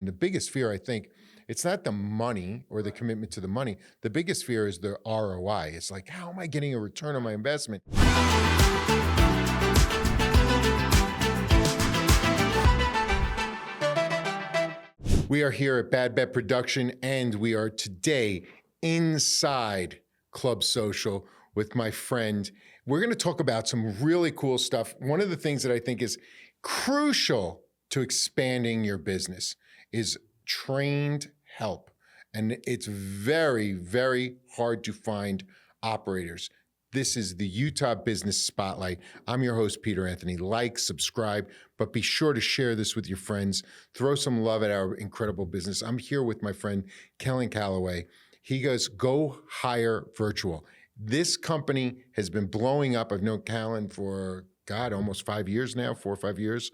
the biggest fear, I think, it's not the money or the commitment to the money. The biggest fear is the ROI. It's like, how am I getting a return on my investment? We are here at Bad Bet Production, and we are today inside Club Social with my friend. We're going to talk about some really cool stuff. One of the things that I think is crucial to expanding your business is trained help. And it's very, very hard to find operators. This is the Utah Business Spotlight. I'm your host, Peter Anthony. Like, subscribe, but be sure to share this with your friends. Throw some love at our incredible business. I'm here with my friend, Kellen Callaway. He goes, Go Hire Virtual. This company has been blowing up. I've known Kellen for, almost 5 years now, 4 or 5 years.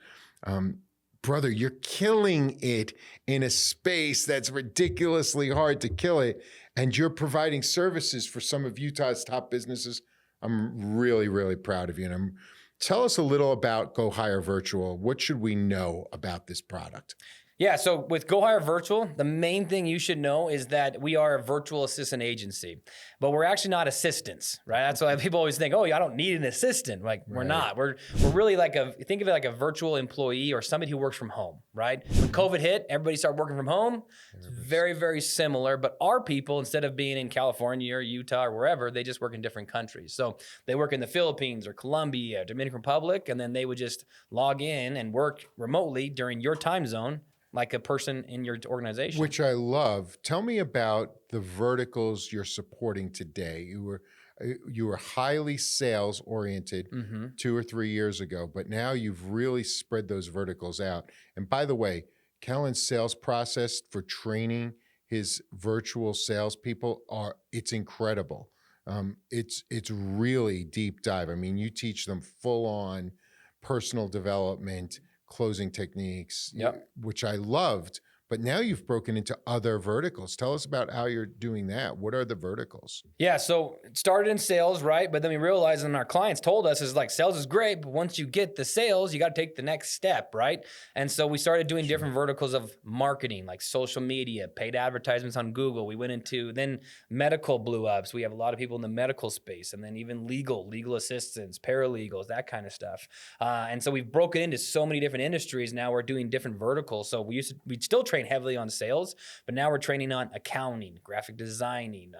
Brother, you're killing it in a space that's ridiculously hard to kill it. And you're providing services for some of Utah's top businesses. I'm really, really proud of you. And tell us a little about Go Hire Virtual. What should we know about this product? Yeah, so with Go Hire Virtual, the main thing you should know is that we are a virtual assistant agency, but we're actually not assistants, right? That's why people always think, oh, I don't need an assistant. Like, we're not. We're really like think of it like a virtual employee or somebody who works from home, right? When COVID hit, everybody started working from home. It's very, very similar, but our people, instead of being in California or Utah or wherever, they just work in different countries. So they work in the Philippines or Colombia, Dominican Republic, and then they would just log in and work remotely during your time zone, like a person in your organization. Which I love. Tell me about the verticals you're supporting today. You were highly sales oriented 2 or 3 years ago, but now you've really spread those verticals out. And by the way, Kellen's sales process for training his virtual salespeople it's incredible. It's really deep dive. I mean, you teach them full on personal development, closing techniques, which I loved, but now you've broken into other verticals. Tell us about how you're doing that. What are the verticals? Yeah, so it started in sales, right? But then we realized, and our clients told us, is like, sales is great, but once you get the sales, you got to take the next step, right? And so we started doing different verticals of marketing, like social media, paid advertisements on Google. We went into, then medical blew up. So we have a lot of people in the medical space, and then even legal assistants, paralegals, that kind of stuff. And so we've broken into so many different industries. Now we're doing different verticals. So we'd still train heavily on sales, but now we're training on accounting, graphic designing,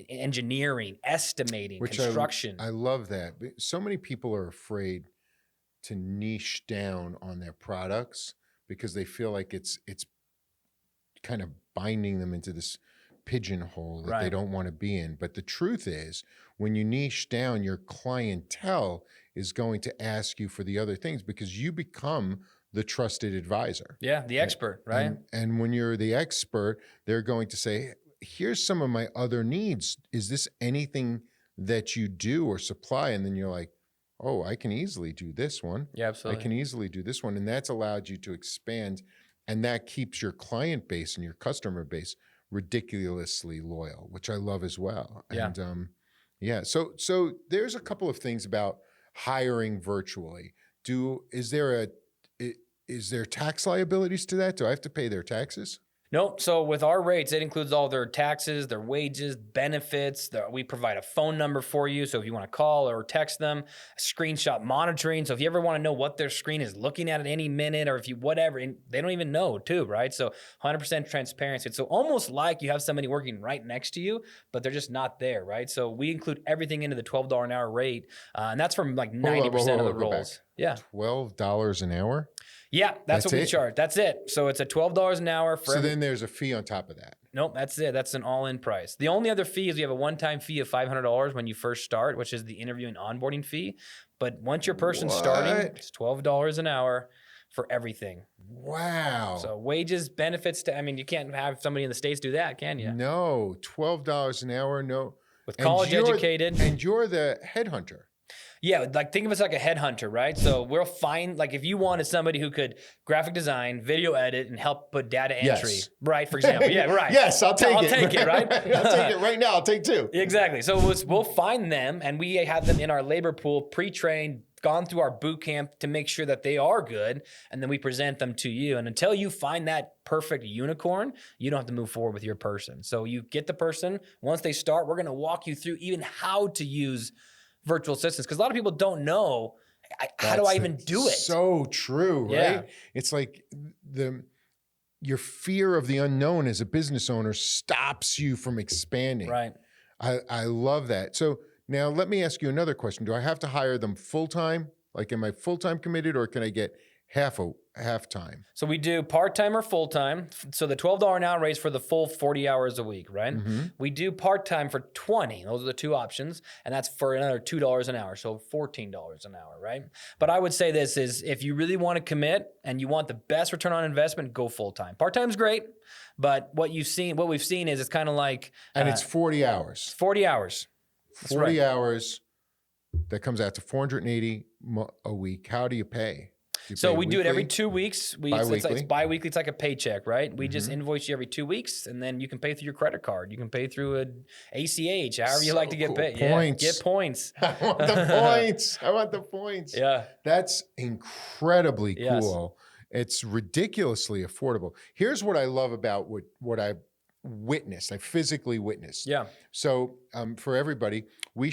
engineering, estimating, construction. I love that. So many people are afraid to niche down on their products because they feel like it's kind of binding them into this pigeonhole that they don't want to be in. But the truth is, when you niche down, your clientele is going to ask you for the other things because you become the trusted advisor. Yeah, the expert, right? And when you're the expert, they're going to say, here's some of my other needs. Is this anything that you do or supply? And then you're like, oh, I can easily do this one. Yeah, absolutely. I can easily do this one. And that's allowed you to expand. And that keeps your client base and your customer base ridiculously loyal, which I love as well. Yeah. And so there's a couple of things about hiring virtually. Is there tax liabilities to that? Do I have to pay their taxes? Nope. So with our rates, it includes all their taxes, their wages, benefits. We provide a phone number for you. So if you want to call or text them, screenshot monitoring. So if you ever want to know what their screen is looking at any minute, or if you whatever, and they don't even know too, right? So 100% transparency. It's so almost like you have somebody working right next to you, but they're just not there, right? So we include everything into the $12 an hour rate. And that's from like 90% of the roles. Yeah. $12 an hour? Yeah, that's what we charge. That's it. So it's a $12 an hour for. So then there's a fee on top of that. Nope, that's it. That's an all-in price. The only other fee is we have a one-time fee of $500 when you first start, which is the interview and onboarding fee. But once your person's starting, it's $12 an hour for everything. Wow. So wages, benefits, you can't have somebody in the States do that, can you? No, $12 an hour, no. With college educated. And you're the headhunter. Yeah, like think of us like a headhunter, right? So we'll find, like if you wanted somebody who could graphic design, video edit, and help put data entry, right? For example, yeah, right. Yes, I'll take it. I'll take it, right? I'll take it right now. I'll take two. Exactly. So we'll find them, and we have them in our labor pool, pre-trained, gone through our boot camp to make sure that they are good, and then we present them to you. And until you find that perfect unicorn, you don't have to move forward with your person. So you get the person. Once they start, we're going to walk you through even how to use virtual assistants, because a lot of people don't know, how do I even do it? So true, right? Yeah. It's like your fear of the unknown as a business owner stops you from expanding. Right. I love that. So now let me ask you another question. Do I have to hire them full-time? Like, am I full-time committed, or can I get half-time? So we do part-time or full-time. So the $12 an hour raise for the full 40 hours a week, right? We do part-time for 20. Those are the two options. And that's for another $2 an hour. So $14 an hour, right? But I would say this is, if you really want to commit and you want the best return on investment, go full-time. Part-time's great, but what we've seen is it's kind of like... And it's 40 hours. 40 hours. That's 40 right. hours, that comes out to $480 a week. How do you pay? So we do it every 2 weeks. It's bi-weekly. It's like a paycheck, right? We just invoice you every 2 weeks, and then you can pay through your credit card. You can pay through an ACH, however you like to get paid. Points. Yeah, get points. I want the points. I want the points. Yeah. That's incredibly cool. It's ridiculously affordable. Here's what I love about what I've witnessed. I physically witnessed. Yeah. So for everybody, we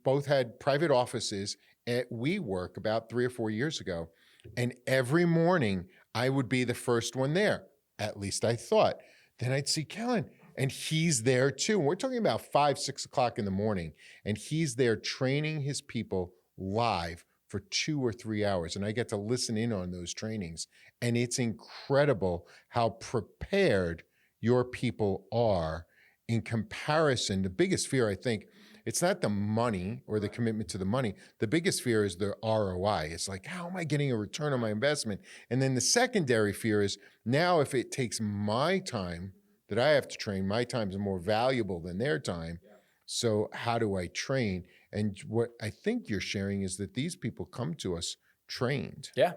both had private offices at WeWork about 3 or 4 years ago. And every morning I would be the first one there. At least I thought. Then I'd see Kellen, and he's there too. And we're talking about 5, 6 o'clock in the morning, and he's there training his people live for 2 or 3 hours. And I get to listen in on those trainings. And it's incredible how prepared your people are in comparison. The biggest fear, I think, it's not the money or the commitment to the money. The biggest fear is the ROI. It's like, how am I getting a return on my investment? And then the secondary fear is, now if it takes my time that I have to train, my time is more valuable than their time. So how do I train? And what I think you're sharing is that these people come to us trained. Yeah.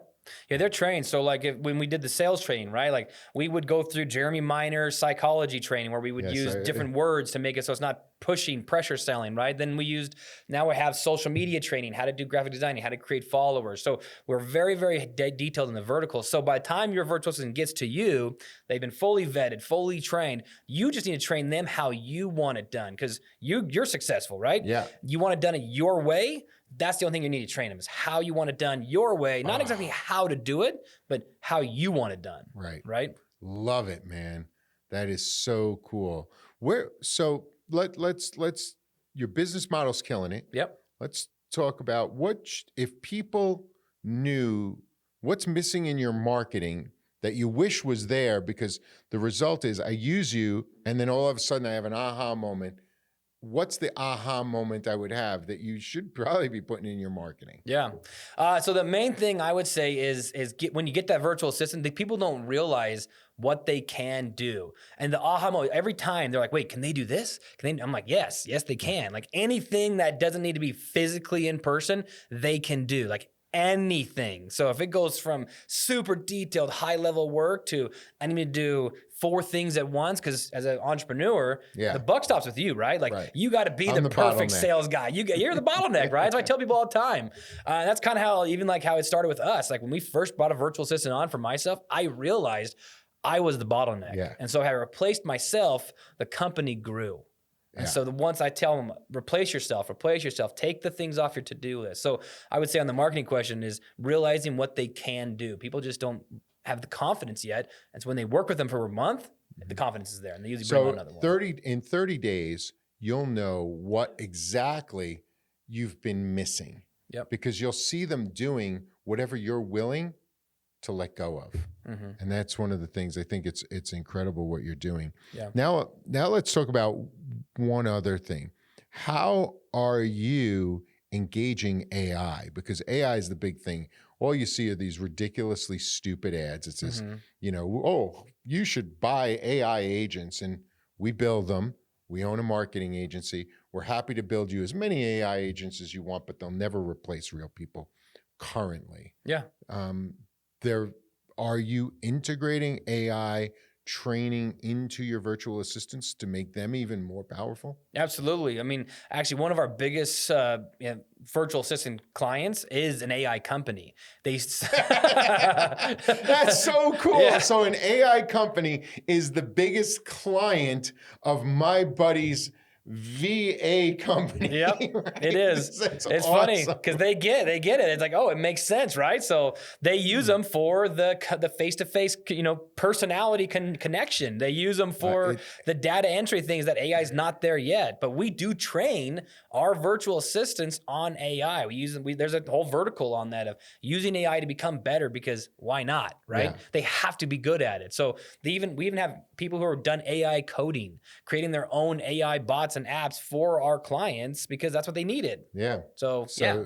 Yeah, they're trained. So like when we did the sales training, right? Like we would go through Jeremy Miner's psychology training, where we would use different words to make it so it's not pushing, pressure selling, right? Then now we have social media training, how to do graphic designing, how to create followers. So we're very, very detailed in the verticals. So by the time your virtual assistant gets to you, they've been fully vetted, fully trained. You just need to train them how you want it done, because you're successful, right? Yeah. You want it done your way. That's the only thing you need to train them, is how you want it done your way. Not exactly how to do it, but how you want it done. Right. Right. Love it, man. That is so cool. So let's your business model's killing it. Yep. Let's talk about if people knew what's missing in your marketing that you wish was there, because the result is I use you and then all of a sudden I have an aha moment. What's the aha moment I would have that you should probably be putting in your marketing? Yeah. So the main thing I would say is when you get that virtual assistant, the people don't realize what they can do. And the aha moment, every time they're like, wait, can they do this? I'm like, yes, they can. Like anything that doesn't need to be physically in person, they can do. Like anything. So if it goes from super detailed high level work to I need to do 4 things at once, because as an entrepreneur, the buck stops with you, right? Like you got to be the perfect sales guy. You're the bottleneck, right? So I tell people all the time. That's kind of how it started with us. Like when we first brought a virtual assistant on for myself, I realized I was the bottleneck. Yeah. And so I replaced myself, the company grew. And so once I tell them, replace yourself, take the things off your to-do list. So I would say on the marketing question is realizing what they can do. People just don't have the confidence yet. And so when they work with them for a month, the confidence is there, and they usually bring on another one. In 30 days, you'll know what exactly you've been missing. Yep. Because you'll see them doing whatever you're willing to let go of. Mm-hmm. And that's one of the things. I think it's incredible what you're doing. Yeah. Now let's talk about one other thing. How are you engaging AI? Because AI is the big thing. All you see are these ridiculously stupid ads. It says, oh, you should buy AI agents, and we build them. We own a marketing agency. We're happy to build you as many AI agents as you want, but they'll never replace real people currently. Yeah. Are you integrating AI training into your virtual assistants to make them even more powerful? Absolutely. I mean, actually, one of our biggest virtual assistant clients is an AI company. They That's so cool. Yeah. So an AI company is the biggest client of my buddy's VA company. Yep, Right? it is. That's It's awesome. funny because they get it. It's like, oh, it makes sense, right? So they use them for the face-to-face, personality connection. They use them for the data entry things that AI is not there yet. But we do train our virtual assistants on AI. We use them. There's a whole vertical on that of using AI to become better because why not, right? Yeah. They have to be good at it. So we even have people who have done AI coding, creating their own AI bots and apps for our clients because that's what they needed. Yeah. So yeah.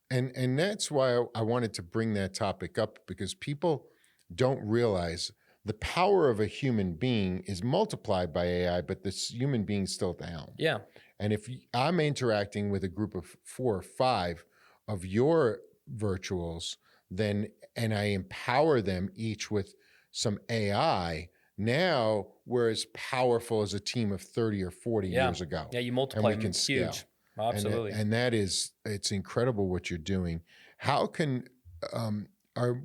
And that's why I wanted to bring that topic up, because people don't realize the power of a human being is multiplied by AI, but this human being's still at the helm. Yeah. And if I'm interacting with a group of 4 or 5 of your virtuals, and I empower them each with some AI, now we're as powerful as a team of 30 or 40 years ago. Yeah, you multiply and we can scale. huge. Absolutely. And that is, it's incredible what you're doing. How can,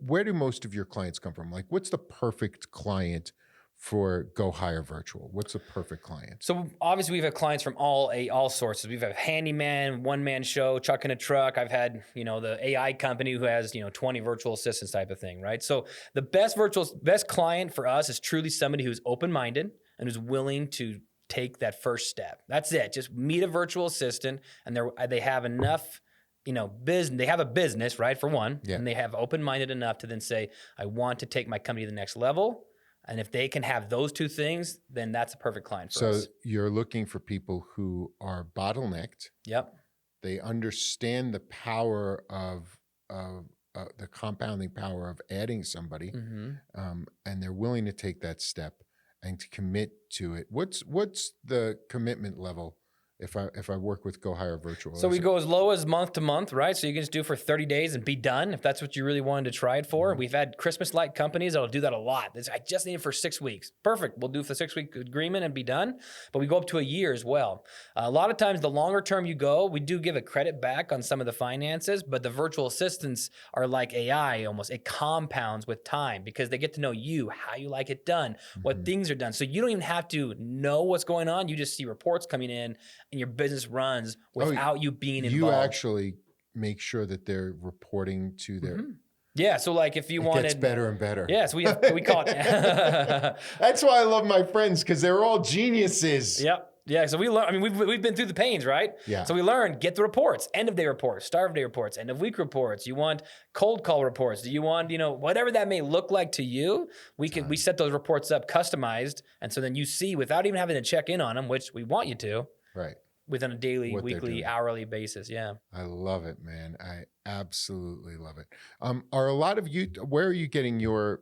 where do most of your clients come from? Like, what's the perfect client for Go Hire Virtual? What's the perfect client? So obviously we've had clients from all sources. We've had handyman, one-man show, truck in a truck. I've had, the AI company who has, 20 virtual assistants type of thing, right? So the best client for us is truly somebody who's open-minded and who's willing to take that first step. That's it. Just meet a virtual assistant and they have enough, business. They have a business, right? For one, and they have open-minded enough to then say, I want to take my company to the next level. And if they can have those two things, then that's a perfect client for us. So you're looking for people who are bottlenecked. Yep. They understand the power of the compounding power of adding somebody, and they're willing to take that step and to commit to it. What's the commitment level if I work with Go Hire Virtual? So we go as low as month to month, right? So you can just do it for 30 days and be done if that's what you really wanted to try it for. We've had Christmas-like companies that'll do that a lot. I just need it for 6 weeks. Perfect. We'll do it for the 6-week agreement and be done. But we go up to a year as well. A lot of times, the longer term you go, we do give a credit back on some of the finances, but the virtual assistants are like AI almost. It compounds with time because they get to know you, how you like it done, what things are done. So you don't even have to know what's going on. You just see reports coming in and your business runs without you being involved. You actually make sure that they're reporting to their... Yeah, so like if you wanted... It gets better and better. Yeah, so we call it... That's why I love my friends, because they're all geniuses. Yep. Yeah, so we learn. I mean, we've been through the pains, right? Yeah. So we learned, get the reports, end of day reports, start of day reports, end of week reports. You want cold call reports. Do you want, whatever that may look like to you, we set those reports up customized. And so then you see without even having to check in on them, which we want you to. Right. Within a daily, weekly, hourly basis. Yeah. I love it, man. I absolutely love it. Are a lot of you, where are you getting your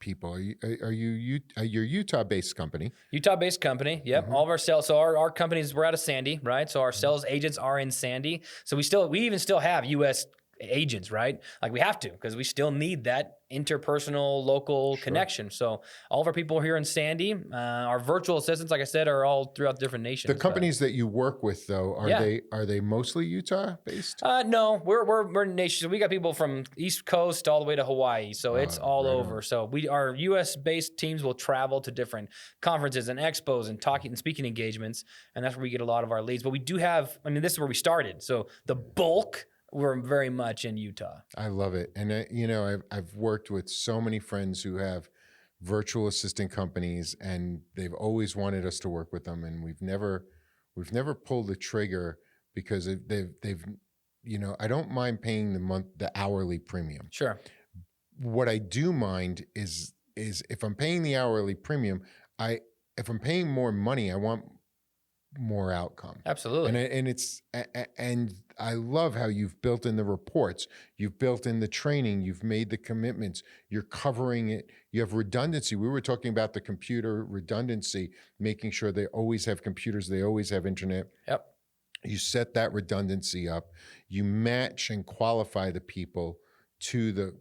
people? Are you your Utah-based company? Utah-based company. Yep. All of our sales. So our companies, we're out of Sandy, right? So our sales agents are in Sandy. So we even still have U.S. agents, right? Like we have to, because we still need that interpersonal local connection. So all of our people are here in Sandy. Our virtual assistants, like I said, are all throughout different nations. The companies that you work with, though, are they mostly Utah based? No, we're nation. So we got people from East Coast all the way to Hawaii. So it's all over. On. So our US based teams will travel to different conferences and expos and talking and speaking engagements, and that's where we get a lot of our leads. But we do have. I mean, this is where we started. So the bulk. We're very much in Utah. I love it. And, I've worked with so many friends who have virtual assistant companies, and they've always wanted us to work with them. And we've never we've never pulled the trigger because they've I don't mind paying the hourly premium. Sure. What I do mind is if I'm paying the hourly premium, if I'm paying more money, I want more outcome. Absolutely. And I love how you've built in the reports, you've built in the training, you've made the commitments, you're covering it, you have redundancy. We were talking about the computer redundancy, making sure they always have computers, they always have internet. Yep. You set that redundancy up, you match and qualify the people to the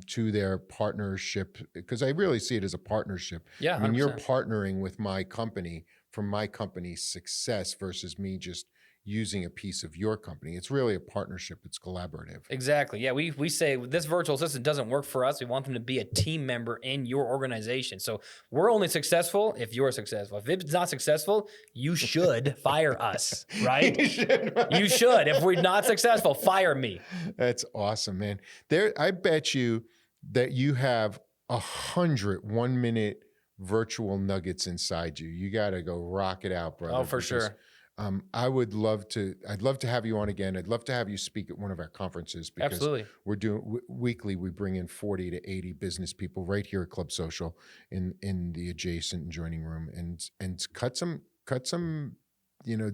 to their partnership, because I really see it as a partnership. Yeah, I mean, you're 100%. partnering with my company for my company's success versus me just using a piece of your company. It's really a partnership. It's collaborative. Exactly. Yeah, we say this virtual assistant doesn't work for us. We want them to be a team member in your organization. So we're only successful if you're successful. If it's not successful, you should fire us, right? You should. If we're not successful, fire me. That's awesome, man. I bet you that you have 100 1-minute virtual nuggets inside you. You got to go rock it out, brother. Oh, for sure. I'd love to have you on again. I'd love to have you speak at one of our conferences, because Absolutely. we're doing weekly. We bring in 40 to 80 business people right here at Club Social in the adjacent joining room, and cut some, you know,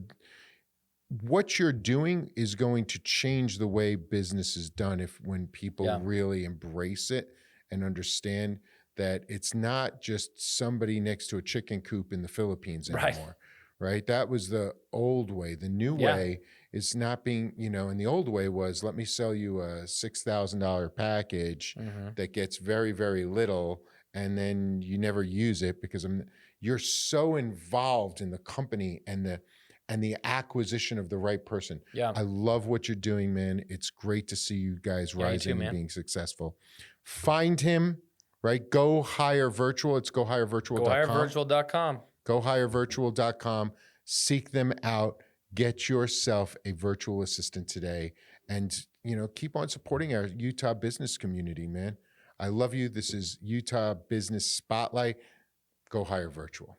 what you're doing is going to change the way business is done when people really embrace it and understand that it's not just somebody next to a chicken coop in the Philippines anymore. Right? That was the old way. The new way is not being, and the old way was, let me sell you a $6,000 package that gets very, very little, and then you never use it because you're so involved in the company and the acquisition of the right person. Yeah. I love what you're doing, man. It's great to see you guys rising and being successful. Find him, right? Go Hire Virtual. It's gohirevirtual.com. GoHireVirtual.com. GoHireVirtual.com. Seek them out. Get yourself a virtual assistant today, and keep on supporting our Utah business community, man. I love you. This is Utah Business Spotlight. Go Hire Virtual.